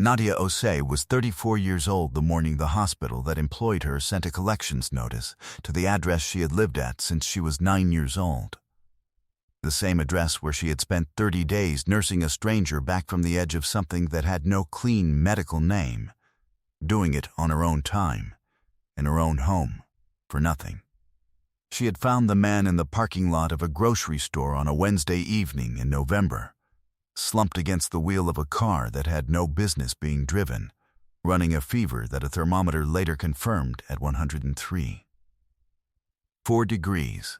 Nadia Osei was 34 years old the morning the hospital that employed her sent a collections notice to the address she had lived at since she was 9 years old. The same address where she had spent 30 days nursing a stranger back from the edge of something that had no clean medical name, doing it on her own time, in her own home, for nothing. She had found the man in the parking lot of a grocery store on a Wednesday evening in November, slumped against the wheel of a car that had no business being driven, running a fever that a thermometer later confirmed at 103. 4 degrees.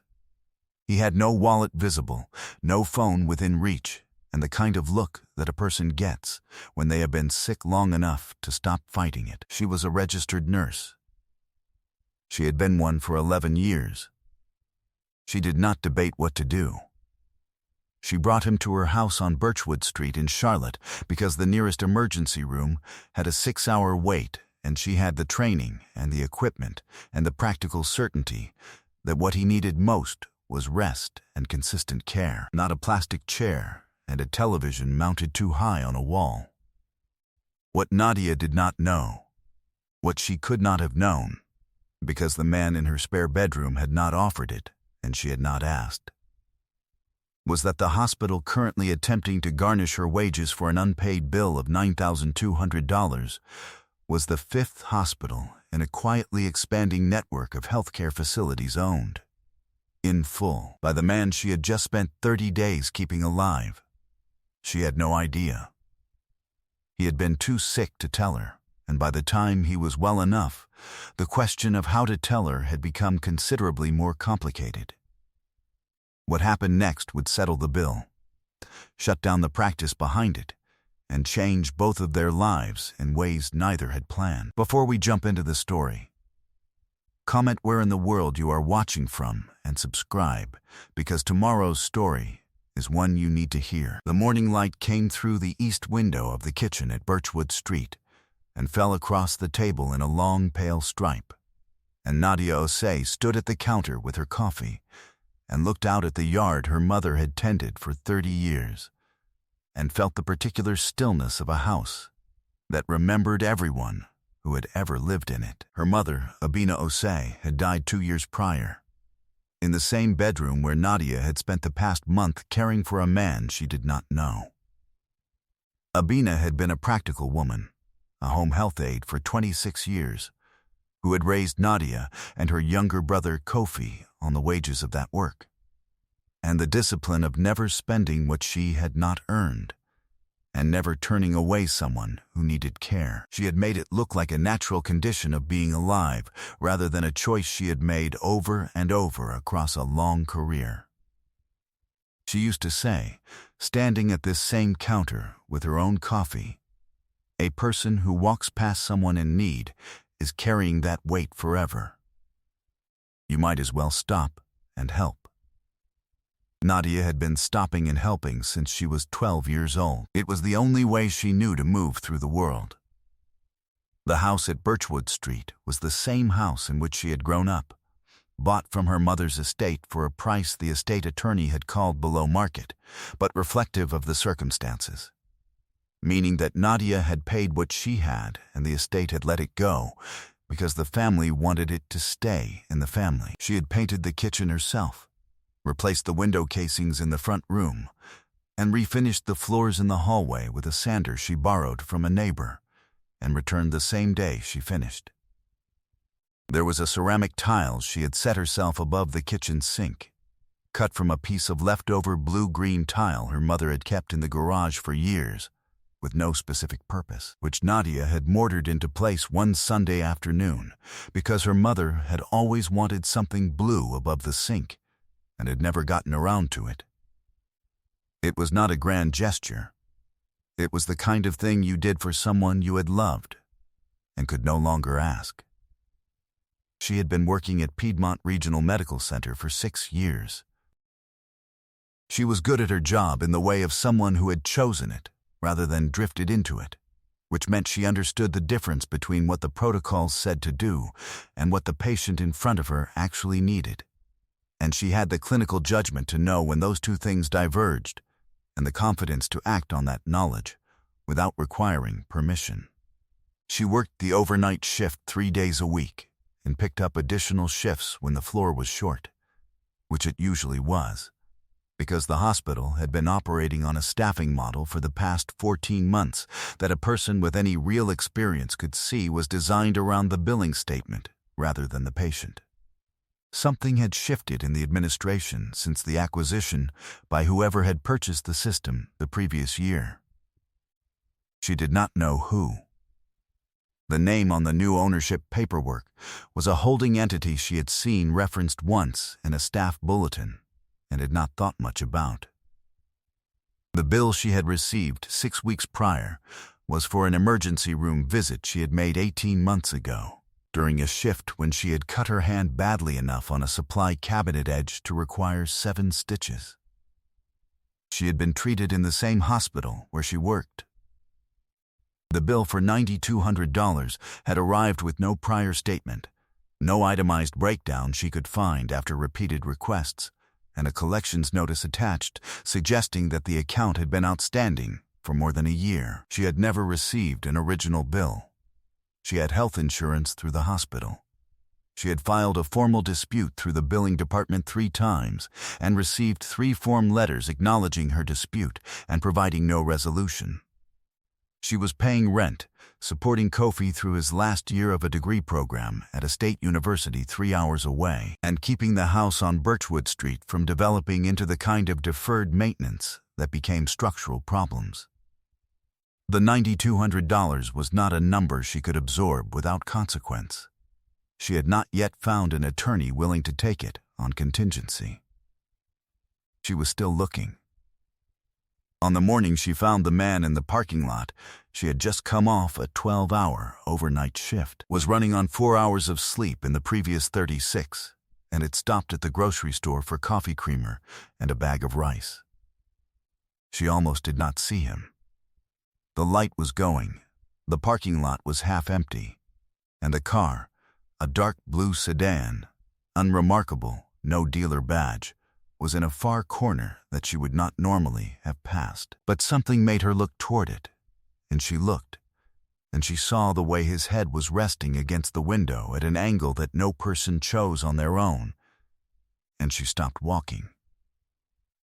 He had no wallet visible, no phone within reach, and the kind of look that a person gets when they have been sick long enough to stop fighting it. She was a registered nurse. She had been one for 11 years. She did not debate what to do. She brought him to her house on Birchwood Street in Charlotte because the nearest emergency room had a 6-hour wait, and she had the training and the equipment and the practical certainty that what he needed most was rest and consistent care, not a plastic chair and a television mounted too high on a wall. What Nadia did not know, what she could not have known, because the man in her spare bedroom had not offered it and she had not asked, was that the hospital currently attempting to garnish her wages for an unpaid bill of $9,200 was the 5th hospital in a quietly expanding network of healthcare facilities owned, in full, by the man she had just spent 30 days keeping alive. She had no idea. He had been too sick to tell her, and by the time he was well enough, the question of how to tell her had become considerably more complicated. What happened next would settle the bill, shut down the practice behind it, and change both of their lives in ways neither had planned. Before we jump into the story, comment where in the world you are watching from and subscribe, because tomorrow's story is one you need to hear. The morning light came through the east window of the kitchen at Birchwood Street and fell across the table in a long pale stripe, and Nadia Osei stood at the counter with her coffee and looked out at the yard her mother had tended for 30 years, and felt the particular stillness of a house that remembered everyone who had ever lived in it. Her mother, Abina Osei, had died 2 years prior, in the same bedroom where Nadia had spent the past month caring for a man she did not know. Abina had been a practical woman, a home health aide for 26 years, who had raised Nadia and her younger brother Kofi on the wages of that work, and the discipline of never spending what she had not earned, and never turning away someone who needed care. She had made it look like a natural condition of being alive, rather than a choice she had made over and over across a long career. She used to say, standing at this same counter with her own coffee, "A person who walks past someone in need is carrying that weight forever. You might as well stop and help." Nadia had been stopping and helping since she was 12 years old. It was the only way she knew to move through the world. The house at Birchwood Street was the same house in which she had grown up, bought from her mother's estate for a price the estate attorney had called below market, but reflective of the circumstances, meaning that Nadia had paid what she had and the estate had let it go because the family wanted it to stay in the family. She had painted the kitchen herself, replaced the window casings in the front room, and refinished the floors in the hallway with a sander she borrowed from a neighbor and returned the same day she finished. There was a ceramic tile she had set herself above the kitchen sink, cut from a piece of leftover blue-green tile her mother had kept in the garage for years, with no specific purpose, which Nadia had mortared into place one Sunday afternoon because her mother had always wanted something blue above the sink and had never gotten around to it. It was not a grand gesture. It was the kind of thing you did for someone you had loved and could no longer ask. She had been working at Piedmont Regional Medical Center for 6 years. She was good at her job in the way of someone who had chosen it rather than drifted into it, which meant she understood the difference between what the protocols said to do and what the patient in front of her actually needed. And she had the clinical judgment to know when those two things diverged, and the confidence to act on that knowledge without requiring permission. She worked the overnight shift 3 days a week and picked up additional shifts when the floor was short, which it usually was, because the hospital had been operating on a staffing model for the past 14 months that a person with any real experience could see was designed around the billing statement rather than the patient. Something had shifted in the administration since the acquisition by whoever had purchased the system the previous year. She did not know who. The name on the new ownership paperwork was a holding entity she had seen referenced once in a staff bulletin and had not thought much about. The bill she had received 6 weeks prior was for an emergency room visit she had made 18 months ago, during a shift when she had cut her hand badly enough on a supply cabinet edge to require 7 stitches. She had been treated in the same hospital where she worked. The bill for $9,200 had arrived with no prior statement, no itemized breakdown she could find after repeated requests, and a collections notice attached suggesting that the account had been outstanding for more than a year. She had never received an original bill. She had health insurance through the hospital. She had filed a formal dispute through the billing department 3 times and received 3 form letters acknowledging her dispute and providing no resolution. She was paying rent, supporting Kofi through his last year of a degree program at a state university 3 hours away, and keeping the house on Birchwood Street from developing into the kind of deferred maintenance that became structural problems. The $9,200 was not a number she could absorb without consequence. She had not yet found an attorney willing to take it on contingency. She was still looking. On the morning she found the man in the parking lot, she had just come off a 12-hour overnight shift, was running on 4 hours of sleep in the previous 36, and had stopped at the grocery store for coffee creamer and a bag of rice. She almost did not see him. The light was going, the parking lot was half empty, and the car, a dark blue sedan, unremarkable, no dealer badge, was in a far corner that she would not normally have passed. But something made her look toward it, and she looked, and she saw the way his head was resting against the window at an angle that no person chose on their own, and she stopped walking.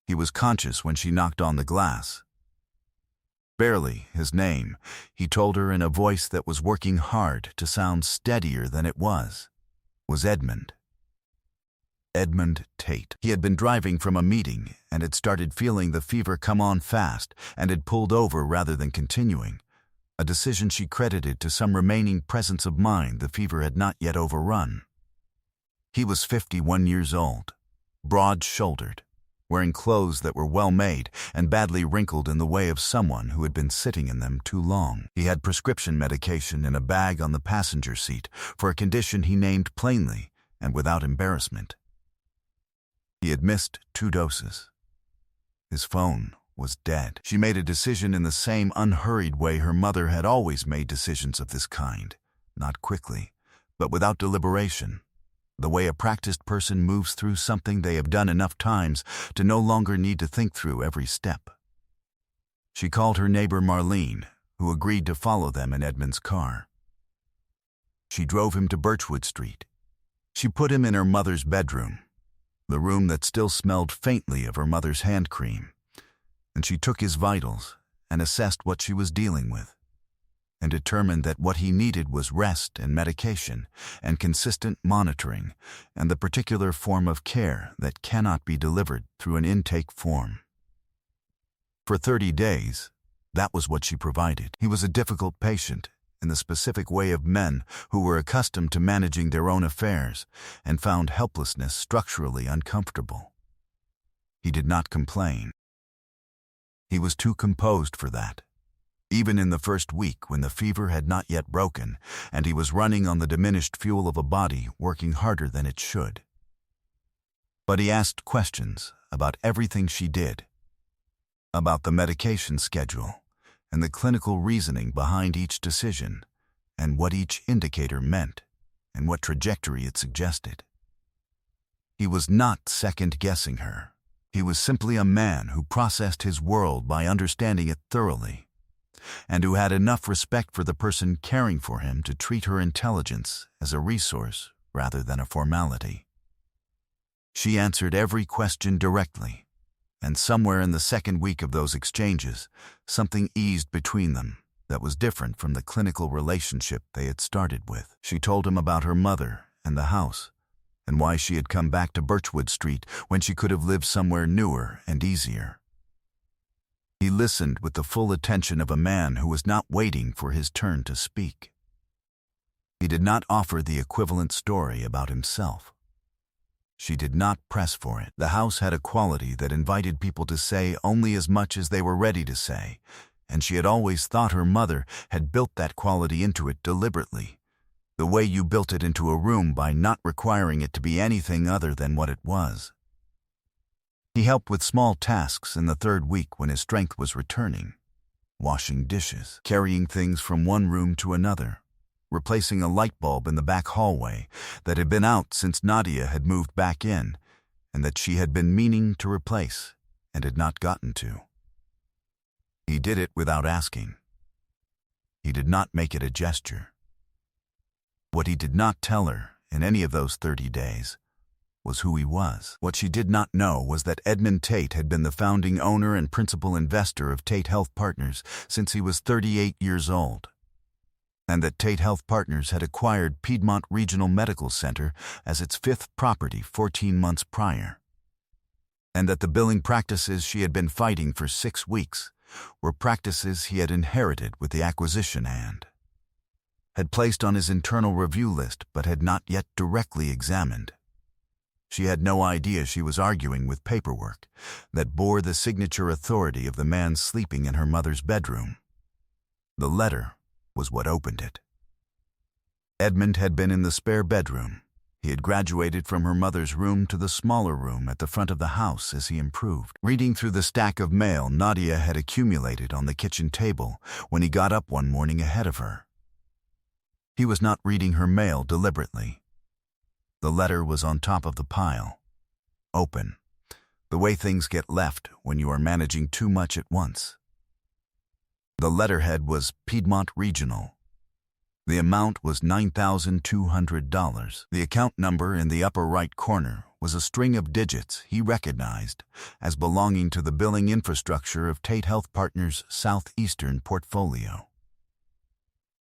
He was conscious when she knocked on the glass. Barely his name, he told her in a voice that was working hard to sound steadier than it was Edmund. Edmund Tate. He had been driving from a meeting and had started feeling the fever come on fast and had pulled over rather than continuing, a decision she credited to some remaining presence of mind the fever had not yet overrun. He was 51 years old, broad-shouldered, wearing clothes that were well-made and badly wrinkled in the way of someone who had been sitting in them too long. He had prescription medication in a bag on the passenger seat for a condition he named plainly and without embarrassment. He had missed 2 doses. His phone was dead. She made a decision in the same unhurried way her mother had always made decisions of this kind, not quickly, but without deliberation, the way a practiced person moves through something they have done enough times to no longer need to think through every step. She called her neighbor Marlene, who agreed to follow them in Edmund's car. She drove him to Birchwood Street. She put him in her mother's bedroom, the room that still smelled faintly of her mother's hand cream, and she took his vitals and assessed what she was dealing with, and determined that what he needed was rest and medication and consistent monitoring and the particular form of care that cannot be delivered through an intake form. For 30 days, that was what she provided. He was a difficult patient in the specific way of men who were accustomed to managing their own affairs and found helplessness structurally uncomfortable. He did not complain. He was too composed for that, even in the first week when the fever had not yet broken and he was running on the diminished fuel of a body working harder than it should. But he asked questions about everything she did, about the medication schedule, and the clinical reasoning behind each decision, and what each indicator meant, and what trajectory it suggested. He was not second-guessing her. He was simply a man who processed his world by understanding it thoroughly, and who had enough respect for the person caring for him to treat her intelligence as a resource rather than a formality. She answered every question directly, and somewhere in the second week of those exchanges, something eased between them that was different from the clinical relationship they had started with. She told him about her mother and the house, and why she had come back to Birchwood Street when she could have lived somewhere newer and easier. He listened with the full attention of a man who was not waiting for his turn to speak. He did not offer the equivalent story about himself. She did not press for it. The house had a quality that invited people to say only as much as they were ready to say, and she had always thought her mother had built that quality into it deliberately, the way you built it into a room by not requiring it to be anything other than what it was. He helped with small tasks in the third week when his strength was returning, washing dishes, carrying things from one room to another, replacing a light bulb in the back hallway that had been out since Nadia had moved back in and that she had been meaning to replace and had not gotten to. He did it without asking. He did not make it a gesture. What he did not tell her in any of those 30 days was who he was. What she did not know was that Edmund Tate had been the founding owner and principal investor of Tate Health Partners since he was 38 years old, and that Tate Health Partners had acquired Piedmont Regional Medical Center as its fifth property 14 months prior, and that the billing practices she had been fighting for 6 weeks were practices he had inherited with the acquisition and had placed on his internal review list but had not yet directly examined. She had no idea she was arguing with paperwork that bore the signature authority of the man sleeping in her mother's bedroom. The letter was what opened it. Edmund had been in the spare bedroom. He had graduated from her mother's room to the smaller room at the front of the house as he improved, reading through the stack of mail Nadia had accumulated on the kitchen table when he got up one morning ahead of her. He was not reading her mail deliberately. The letter was on top of the pile, open, the way things get left when you are managing too much at once. The letterhead was Piedmont Regional. The amount was $9,200. The account number in the upper right corner was a string of digits he recognized as belonging to the billing infrastructure of Tate Health Partners' southeastern portfolio.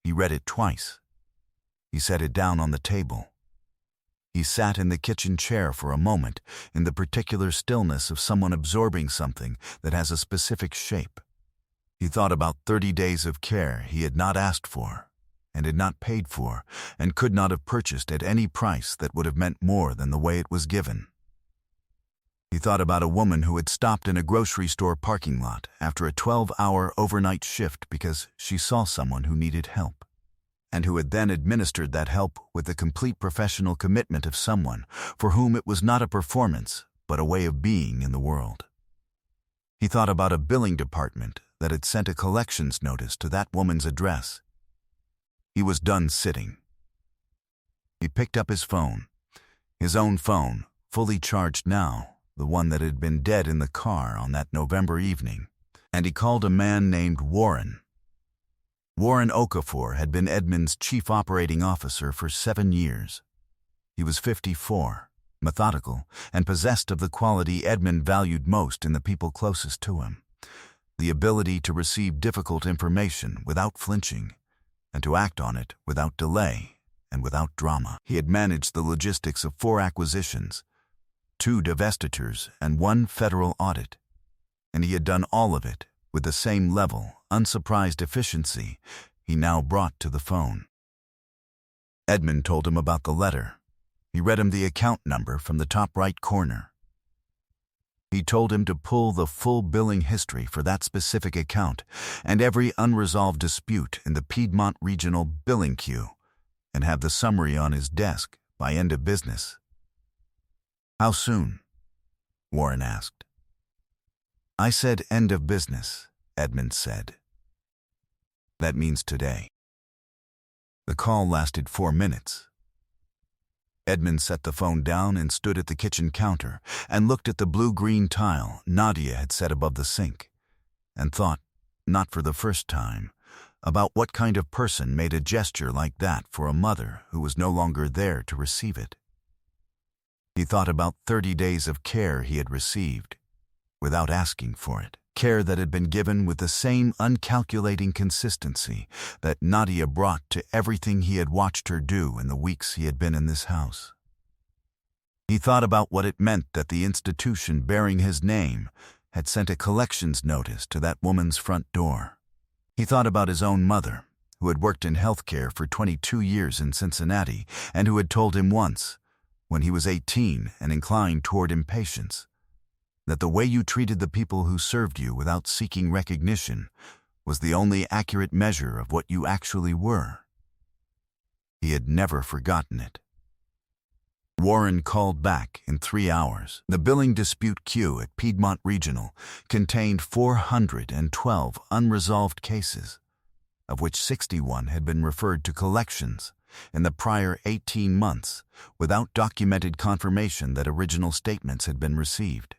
He read it twice. He set it down on the table. He sat in the kitchen chair for a moment in the particular stillness of someone absorbing something that has a specific shape. He thought about 30 days of care he had not asked for and had not paid for and could not have purchased at any price that would have meant more than the way it was given. He thought about a woman who had stopped in a grocery store parking lot after a 12-hour overnight shift because she saw someone who needed help, and who had then administered that help with the complete professional commitment of someone for whom it was not a performance but a way of being in the world. He thought about a billing department that had sent a collections notice to that woman's address. He was done sitting. He picked up his phone, his own phone, fully charged now, the one that had been dead in the car on that November evening, and he called a man named Warren. Warren Okafor had been Edmund's chief operating officer for 7 years. He was 54, methodical, and possessed of the quality Edmund valued most in the people closest to him: the ability to receive difficult information without flinching, and to act on it without delay and without drama. He had managed the logistics of 4 acquisitions, 2 divestitures, and 1 federal audit, and he had done all of it with the same level, unsurprised efficiency he now brought to the phone. Edmund told him about the letter. He read him the account number from the top right corner. He told him to pull the full billing history for that specific account and every unresolved dispute in the Piedmont Regional billing queue and have the summary on his desk by end of business. "How soon?" Warren asked. "I said end of business," Edmund said. "That means today." The call lasted 4 minutes. Edmund set the phone down and stood at the kitchen counter and looked at the blue-green tile Nadia had set above the sink and thought, not for the first time, about what kind of person made a gesture like that for a mother who was no longer there to receive it. He thought about 30 days of care he had received, without asking for it. Care that had been given with the same uncalculating consistency that Nadia brought to everything he had watched her do in the weeks he had been in this house. He thought about what it meant that the institution bearing his name had sent a collections notice to that woman's front door. He thought about his own mother, who had worked in healthcare for 22 years in Cincinnati and who had told him once, when he was 18 and inclined toward impatience, that the way you treated the people who served you without seeking recognition was the only accurate measure of what you actually were. He had never forgotten it. Warren called back in 3 hours. The billing dispute queue at Piedmont Regional contained 412 unresolved cases, of which 61 had been referred to collections in the prior 18 months without documented confirmation that original statements had been received.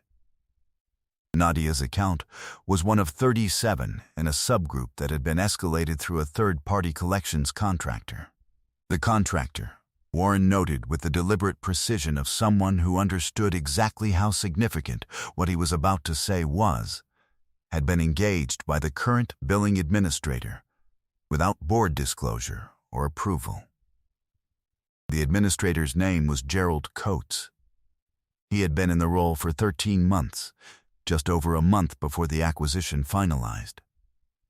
Nadia's account was one of 37 in a subgroup that had been escalated through a third-party collections contractor. The contractor, Warren noted with the deliberate precision of someone who understood exactly how significant what he was about to say was, had been engaged by the current billing administrator without board disclosure or approval. The administrator's name was Gerald Coates. He had been in the role for 13 months, just over a month before the acquisition finalized.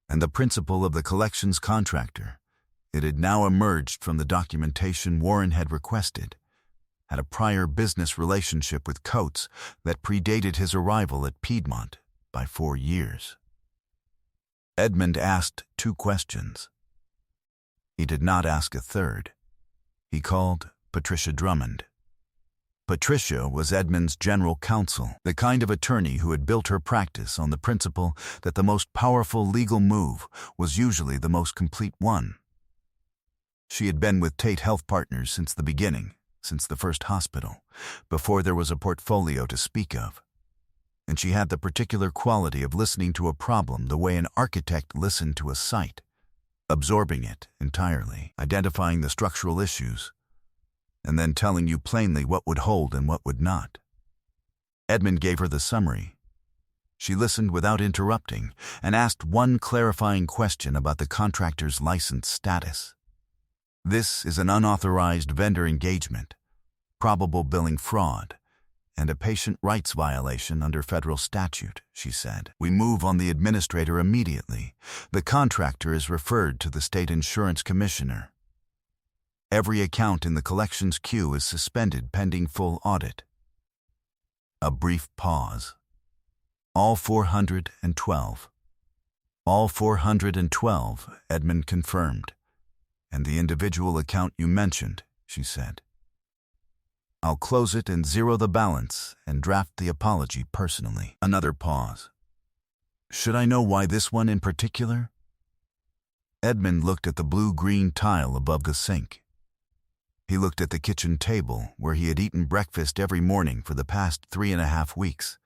And the principal of the collections contractor, it had now emerged from the documentation Warren had requested, had a prior business relationship with Coates that predated his arrival at Piedmont by 4 years. Edmund asked 2 questions. He did not ask a third. He called Patricia Drummond. Patricia was Edmund's general counsel, the kind of attorney who had built her practice on the principle that the most powerful legal move was usually the most complete one. She had been with Tate Health Partners since the beginning, since the first hospital, before there was a portfolio to speak of. And she had the particular quality of listening to a problem the way an architect listened to a site, absorbing it entirely, identifying the structural issues, and then telling you plainly what would hold and what would not. Edmund gave her the summary. She listened without interrupting and asked one clarifying question about the contractor's license status. This is an unauthorized vendor engagement, probable billing fraud, and a patient rights violation under federal statute, she said. We move on the administrator immediately. The contractor is referred to the state insurance commissioner. Every account in the collections queue is suspended pending full audit. A brief pause. All 412. All 412, Edmund confirmed. And the individual account you mentioned, she said. I'll close it and zero the balance and draft the apology personally. Another pause. Should I know why this one in particular? Edmund looked at the blue-green tile above the sink. He looked at the kitchen table where he had eaten breakfast every morning for the past 3.5 weeks,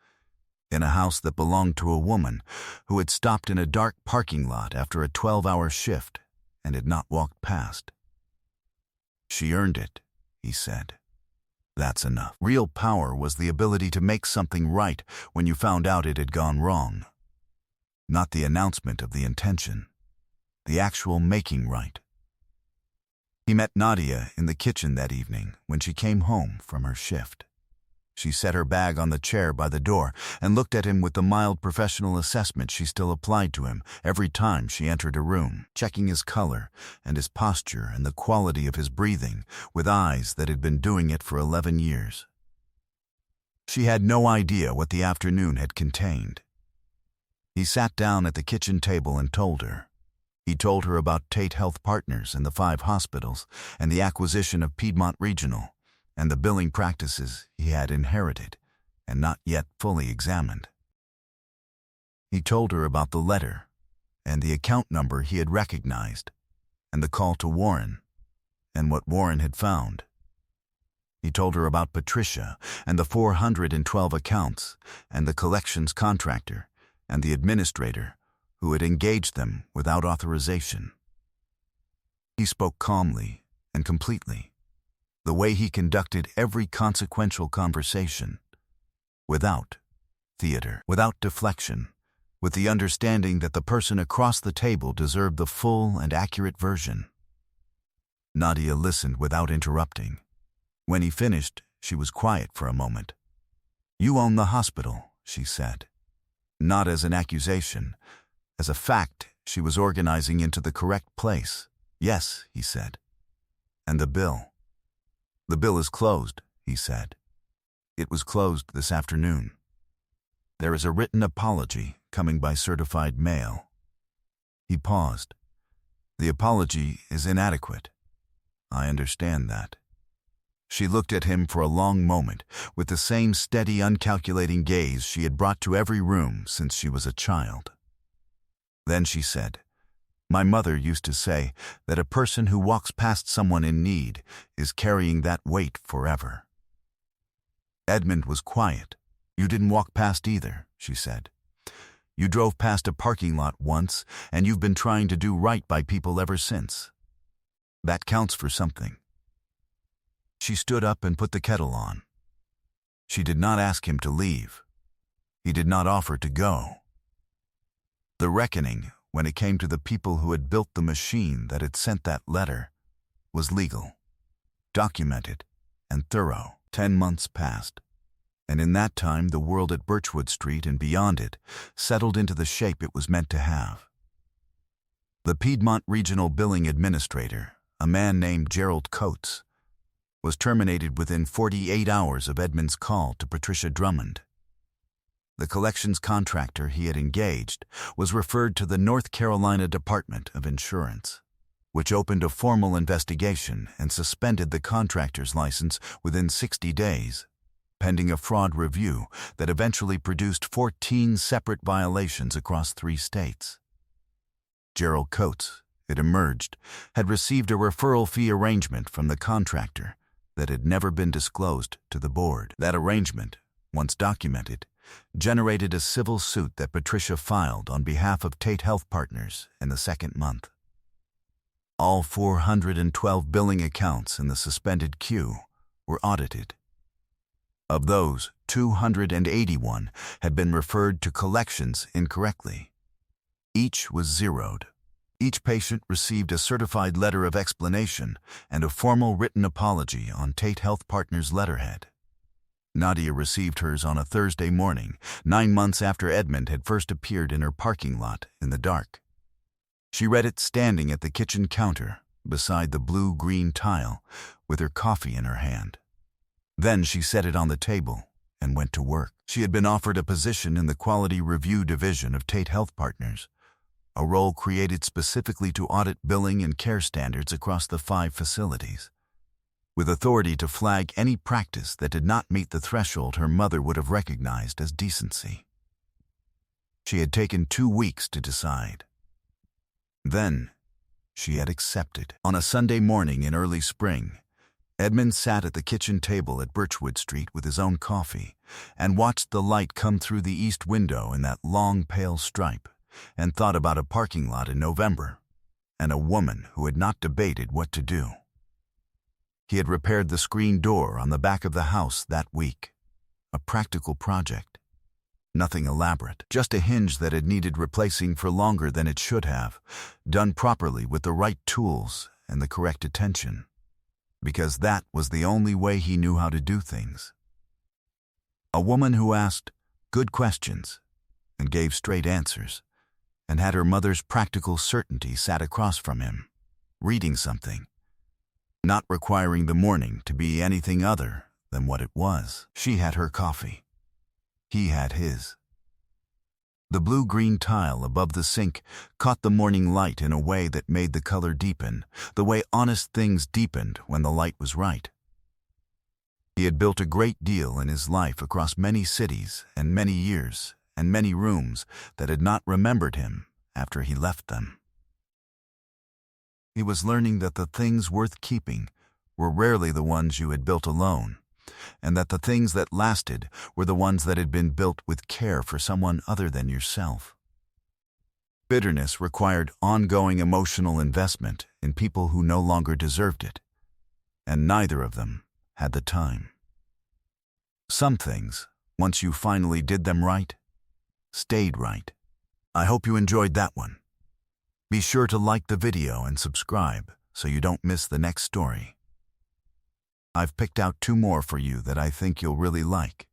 in a house that belonged to a woman who had stopped in a dark parking lot after a 12-hour shift and had not walked past. She earned it, he said. That's enough. Real power was the ability to make something right when you found out it had gone wrong. Not the announcement of the intention, the actual making right. He met Nadia in the kitchen that evening when she came home from her shift. She set her bag on the chair by the door and looked at him with the mild professional assessment she still applied to him every time she entered a room, checking his color and his posture and the quality of his breathing with eyes that had been doing it for 11 years. She had no idea what the afternoon had contained. He sat down at the kitchen table and told her. He told her about Tate Health Partners and the 5 hospitals and the acquisition of Piedmont Regional and the billing practices he had inherited and not yet fully examined. He told her about the letter and the account number he had recognized and the call to Warren and what Warren had found. He told her about Patricia and the 412 accounts and the collections contractor and the administrator who had engaged them without authorization. He spoke calmly and completely, the way he conducted every consequential conversation, without theater, without deflection, with the understanding that the person across the table deserved the full and accurate version. Nadia listened without interrupting. When he finished, she was quiet for a moment. "You own the hospital," she said. Not as an accusation, as a fact she was organizing into the correct place. "Yes," he said. "And the bill?" "The bill is closed," he said. "It was closed this afternoon. There is a written apology coming by certified mail." He paused. "The apology is inadequate. I understand that." She looked at him for a long moment with the same steady, uncalculating gaze she had brought to every room since she was a child. Then she said, "My mother used to say that a person who walks past someone in need is carrying that weight forever." Edmund was quiet. "You didn't walk past either," she said. "You drove past a parking lot once, and you've been trying to do right by people ever since. That counts for something." She stood up and put the kettle on. She did not ask him to leave. He did not offer to go. The reckoning, when it came to the people who had built the machine that had sent that letter, was legal, documented, and thorough. 10 months passed, and in that time the world at Birchwood Street and beyond it settled into the shape it was meant to have. The Piedmont Regional Billing Administrator, a man named Gerald Coates, was terminated within 48 hours of Edmund's call to Patricia Drummond. The collections contractor he had engaged was referred to the North Carolina Department of Insurance, which opened a formal investigation and suspended the contractor's license within 60 days, pending a fraud review that eventually produced 14 separate violations across 3 states. Gerald Coates, it emerged, had received a referral fee arrangement from the contractor that had never been disclosed to the board. That arrangement, once documented, generated a civil suit that Patricia filed on behalf of Tate Health Partners in the 2nd month. All 412 billing accounts in the suspended queue were audited. Of those, 281 had been referred to collections incorrectly. Each was zeroed. Each patient received a certified letter of explanation and a formal written apology on Tate Health Partners' letterhead. Nadia received hers on a Thursday morning, 9 months after Edmund had first appeared in her parking lot in the dark. She read it standing at the kitchen counter beside the blue-green tile with her coffee in her hand. Then she set it on the table and went to work. She had been offered a position in the Quality Review Division of Tate Health Partners, a role created specifically to audit billing and care standards across the 5 facilities, with authority to flag any practice that did not meet the threshold her mother would have recognized as decency. She had taken 2 weeks to decide. Then, she had accepted. On a Sunday morning in early spring, Edmund sat at the kitchen table at Birchwood Street with his own coffee and watched the light come through the east window in that long, pale stripe, and thought about a parking lot in November and a woman who had not debated what to do. He had repaired the screen door on the back of the house that week, a practical project. Nothing elaborate, just a hinge that had needed replacing for longer than it should have, done properly with the right tools and the correct attention, because that was the only way he knew how to do things. A woman who asked good questions and gave straight answers, and had her mother's practical certainty sat across from him, reading something, not requiring the morning to be anything other than what it was. She had her coffee. He had his. The blue-green tile above the sink caught the morning light in a way that made the color deepen, the way honest things deepened when the light was right. He had built a great deal in his life across many cities and many years and many rooms that had not remembered him after he left them. He was learning that the things worth keeping were rarely the ones you had built alone, and that the things that lasted were the ones that had been built with care for someone other than yourself. Bitterness required ongoing emotional investment in people who no longer deserved it, and neither of them had the time. Some things, once you finally did them right, stayed right. I hope you enjoyed that one. Be sure to like the video and subscribe so you don't miss the next story. I've picked out 2 more for you that I think you'll really like.